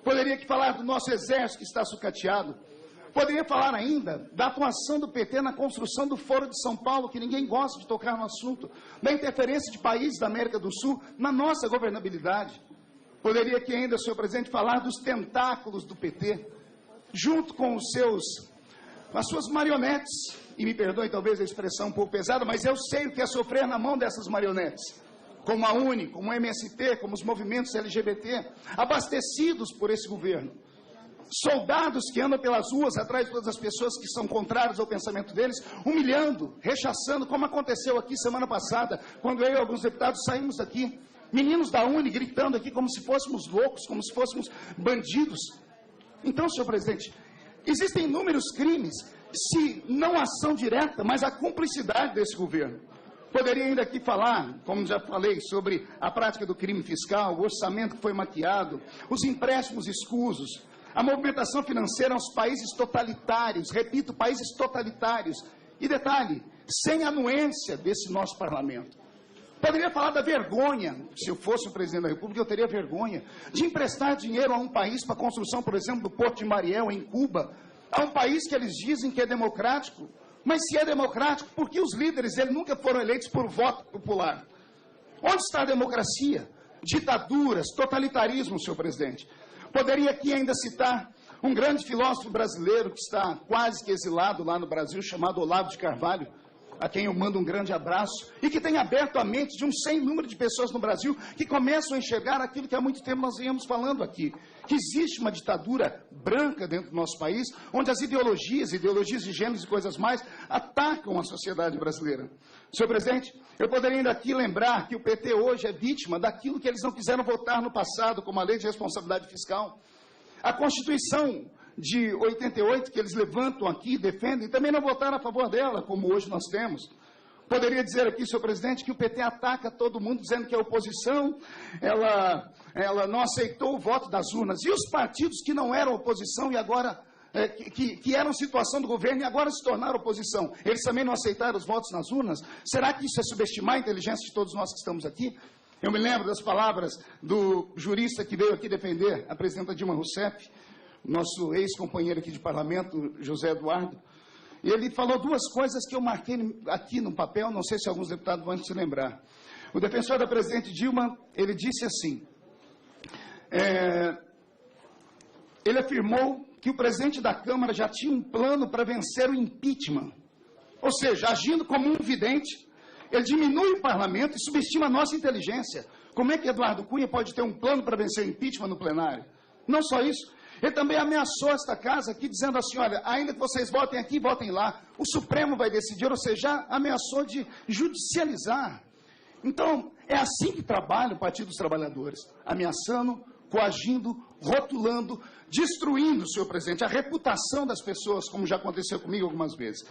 Poderia aqui falar do nosso exército que está sucateado. Poderia falar ainda da atuação do PT na construção do Foro de São Paulo, que ninguém gosta de tocar no assunto, da interferência de países da América do Sul na nossa governabilidade. Poderia aqui ainda, senhor presidente, falar dos tentáculos do PT, junto com as suas marionetes, e me perdoe talvez a expressão um pouco pesada, mas eu sei o que é sofrer na mão dessas marionetes, como a UNE, como o MST, como os movimentos LGBT, abastecidos por esse governo. Soldados que andam pelas ruas atrás de todas as pessoas que são contrárias ao pensamento deles, humilhando, rechaçando, como aconteceu aqui semana passada, quando eu e alguns deputados saímos daqui. Meninos da UNE gritando aqui como se fôssemos loucos, como se fôssemos bandidos. Então, senhor presidente, existem inúmeros crimes, se não a ação direta, mas a cumplicidade desse governo. Poderia ainda aqui falar, como já falei, sobre a prática do crime fiscal, o orçamento que foi maquiado, os empréstimos escusos, a movimentação financeira aos países totalitários, repito, países totalitários. E detalhe, sem anuência desse nosso parlamento. Poderia falar da vergonha, se eu fosse o presidente da República, eu teria vergonha de emprestar dinheiro a um país para a construção, por exemplo, do Porto de Mariel, em Cuba, a um país que eles dizem que é democrático. Mas se é democrático, por que os líderes dele nunca foram eleitos por voto popular? Onde está a democracia? Ditaduras, totalitarismo, senhor presidente. Poderia aqui ainda citar um grande filósofo brasileiro que está quase que exilado lá no Brasil, chamado Olavo de Carvalho, a quem eu mando um grande abraço, e que tem aberto a mente de um sem número de pessoas no Brasil que começam a enxergar aquilo que há muito tempo nós viemos falando aqui, que existe uma ditadura branca dentro do nosso país, onde as ideologias de gêneros e coisas mais, atacam a sociedade brasileira. Senhor presidente, eu poderia ainda aqui lembrar que o PT hoje é vítima daquilo que eles não quiseram votar no passado, como a Lei de Responsabilidade Fiscal. A Constituição de 88, que eles levantam aqui, defendem, também não votaram a favor dela, como hoje nós temos. Poderia dizer aqui, senhor presidente, que o PT ataca todo mundo, dizendo que a oposição, ela não aceitou o voto das urnas. E os partidos que não eram oposição e agora, que eram situação do governo e agora se tornaram oposição, eles também não aceitaram os votos nas urnas? Será que isso é subestimar a inteligência de todos nós que estamos aqui? Eu me lembro das palavras do jurista que veio aqui defender a presidenta Dilma Rousseff, nosso ex-companheiro aqui de parlamento, José Eduardo, e ele falou duas coisas que eu marquei aqui no papel, não sei se alguns deputados vão se lembrar. O defensor da presidente Dilma, ele disse assim, ele afirmou que o presidente da Câmara já tinha um plano para vencer o impeachment, ou seja, agindo como um vidente, ele diminui o parlamento e subestima a nossa inteligência. Como é que Eduardo Cunha pode ter um plano para vencer o impeachment no plenário? Não só isso, ele também ameaçou esta casa aqui, dizendo assim, olha, ainda que vocês votem aqui, votem lá, o Supremo vai decidir, ou seja, já ameaçou de judicializar. Então, é assim que trabalha o Partido dos Trabalhadores, ameaçando, coagindo, rotulando, destruindo, senhor presidente, a reputação das pessoas, como já aconteceu comigo algumas vezes.